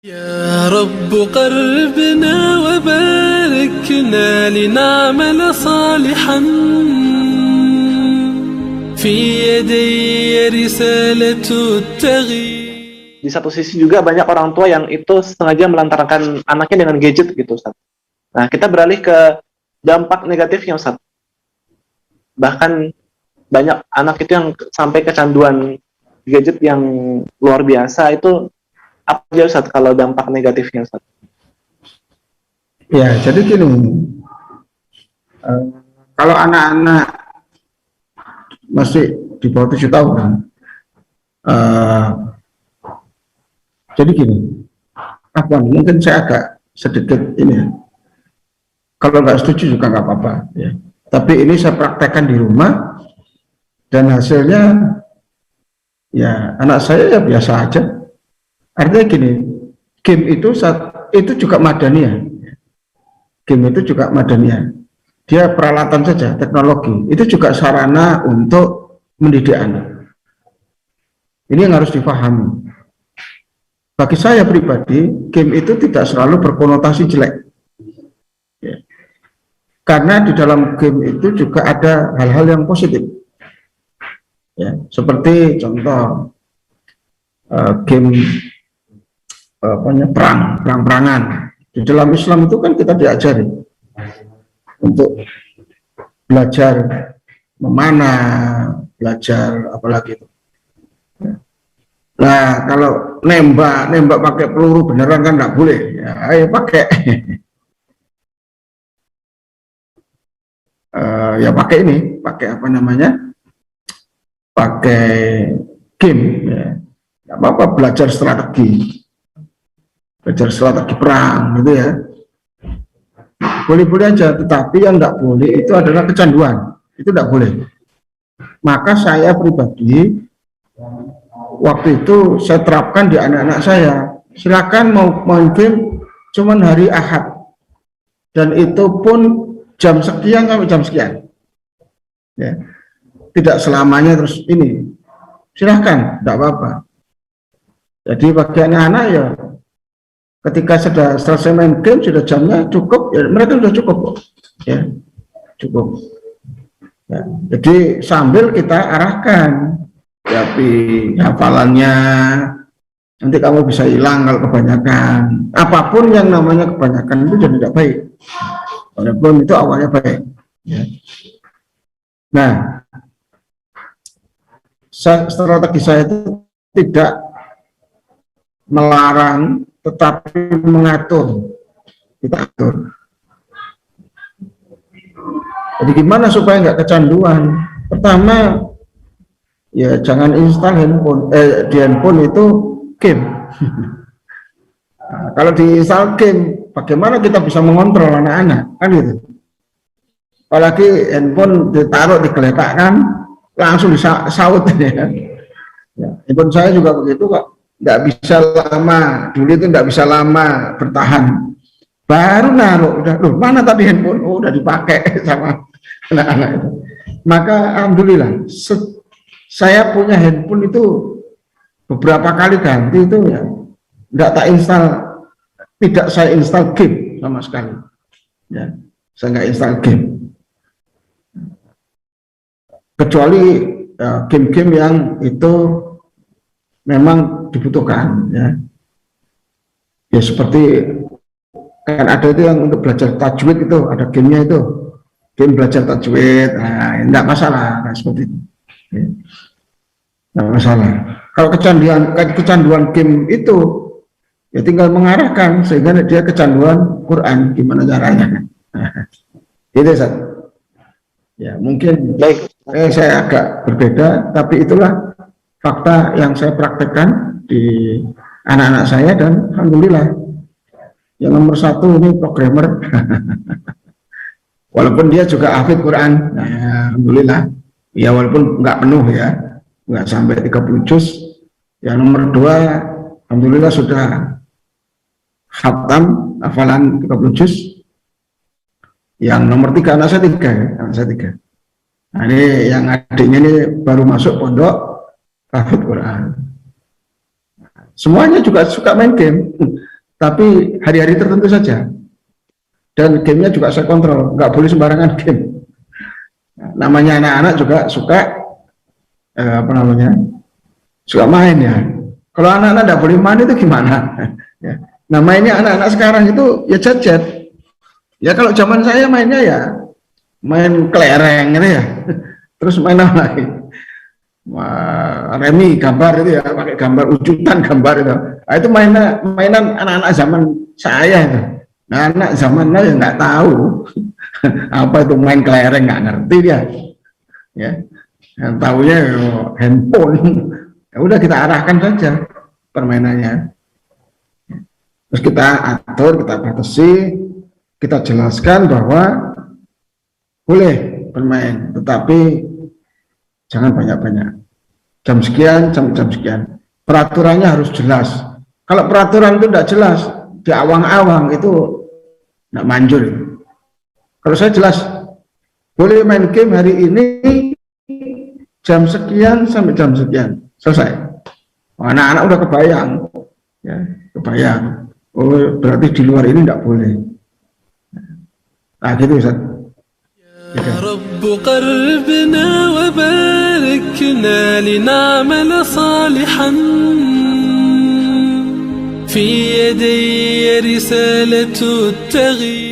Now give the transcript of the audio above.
يا رب قربنا وباركنا لنعمل صالحا في يدي رسالة التغيير. Di satu sisi juga banyak orang tua yang itu sengaja melantarkan anaknya dengan gadget gitu, Ustaz. Nah, kita beralih ke dampak negatifnya, Ustaz. Bahkan banyak anak itu yang sampai kecanduan gadget yang luar biasa. Itu apa aja, Ustaz, kalau dampak negatifnya, Ustaz? Ya, jadi gini, kalau anak-anak masih di bawah 7 tahun, jadi gini, mungkin saya agak sedikit ini, kalau nggak setuju juga nggak apa-apa, ya. Tapi ini saya praktekkan di rumah, dan hasilnya, ya anak saya ya biasa aja. Artinya gini, game itu juga madaniyah. Game itu juga madaniyah. Dia peralatan saja, teknologi. Itu juga sarana untuk mendidik anak. Ini yang harus dipahami. Bagi saya pribadi, game itu tidak selalu berkonotasi jelek. Ya. Karena di dalam game itu juga ada hal-hal yang positif. Ya, seperti contoh game perang-perangan. Di dalam Islam itu kan kita diajari untuk belajar memanah, belajar apalagi itu. Nah, kalau nembak pakai peluru beneran kan nggak boleh. Ya, ayo pakai. Ya pakai ini, pakai apa namanya? Pakai game. Ya. Nggak apa-apa, belajar strategi perang gitu ya, boleh-boleh aja. Tetapi yang nggak boleh itu adalah kecanduan, itu nggak boleh. Maka saya pribadi waktu itu saya terapkan di anak-anak saya, silakan mau main game cuman hari Ahad, dan itu pun jam sekian sampai jam sekian ya, tidak selamanya terus ini, silahkan, tidak apa-apa. Jadi bagi anak-anak ya, ketika sudah selesai main game, sudah jamnya cukup, ya mereka sudah cukup, ya cukup. Ya, jadi sambil kita arahkan, tapi hafalannya nanti kamu bisa hilang kalau kebanyakan. Apapun yang namanya kebanyakan itu jadi tidak baik, walaupun itu awalnya baik. Ya. Nah, strategi saya itu tidak melarang, tetapi mengatur, kita atur. Jadi gimana supaya nggak kecanduan? Pertama, ya jangan install di handphone itu game. Nah, kalau diinstal game, bagaimana kita bisa mengontrol anak-anak? Kan gitu. Apalagi handphone ditaruh digeletakkan, langsung disaut. Ya. Handphone saya juga begitu kok. Nggak bisa lama, dulu itu nggak bisa lama bertahan, baru naruh, udah, loh mana tadi handphone, udah dipakai sama anak-anak itu. Maka alhamdulillah saya punya handphone itu beberapa kali ganti itu ya, nggak tak install, tidak saya install game sama sekali ya, saya nggak install game, kecuali game-game yang itu memang dibutuhkan ya. Ya seperti kan ada itu yang untuk belajar tajwid, itu ada gamenya, itu game belajar tajwid. Nah, enggak masalah, nah, seperti itu ya. Enggak masalah. Kalau kecanduan game itu ya tinggal mengarahkan sehingga dia kecanduan Quran, gimana caranya. Gitu, Ustaz. Ya mungkin Baik. Saya agak berbeda, tapi itulah fakta yang saya praktekkan di anak-anak saya, dan alhamdulillah yang nomor satu ini programmer. Walaupun dia juga hafid Quran, nah, alhamdulillah ya, walaupun nggak penuh ya, nggak sampai 30 juz. Yang nomor dua alhamdulillah sudah khatam hafalan 30 juz. Yang nomor tiga anak saya tiga. Nah, ini yang adiknya ini baru masuk pondok hafid Quran. Semuanya juga suka main game. tapi hari-hari tertentu saja. Dan gamenya juga saya kontrol, nggak boleh sembarangan game. Namanya anak-anak juga suka suka main ya. Kalau anak-anak nggak boleh main itu gimana? Ya. Nah mainnya anak-anak sekarang itu ya gadget. Ya kalau zaman saya mainnya ya main kelereng gitu ya. Terus main apa lagi? Remi gambar itu ya, pakai gambar ujutan gambar itu. Nah, itu mainan anak-anak zaman saya itu. Nah, anak zaman now ya nggak tahu apa itu main kelereng, nggak ngerti dia. Ya, yang tahunya handphone. Ya udah kita arahkan saja permainannya. Terus kita atur, kita batasi, kita jelaskan bahwa boleh bermain, tetapi jangan banyak-banyak. Jam sekian, jam sekian. Peraturannya harus jelas. Kalau peraturan itu tidak jelas, di awang-awang itu tidak manjur. Kalau saya jelas, boleh main game hari ini jam sekian sampai jam sekian, selesai. Anak-anak udah kebayang, ya, kebayang. Oh, berarti di luar ini tidak boleh. Nah, gitu Ustaz. يا رب قربنا وباركنا لنعمل صالحا في يدي رسالة التغيير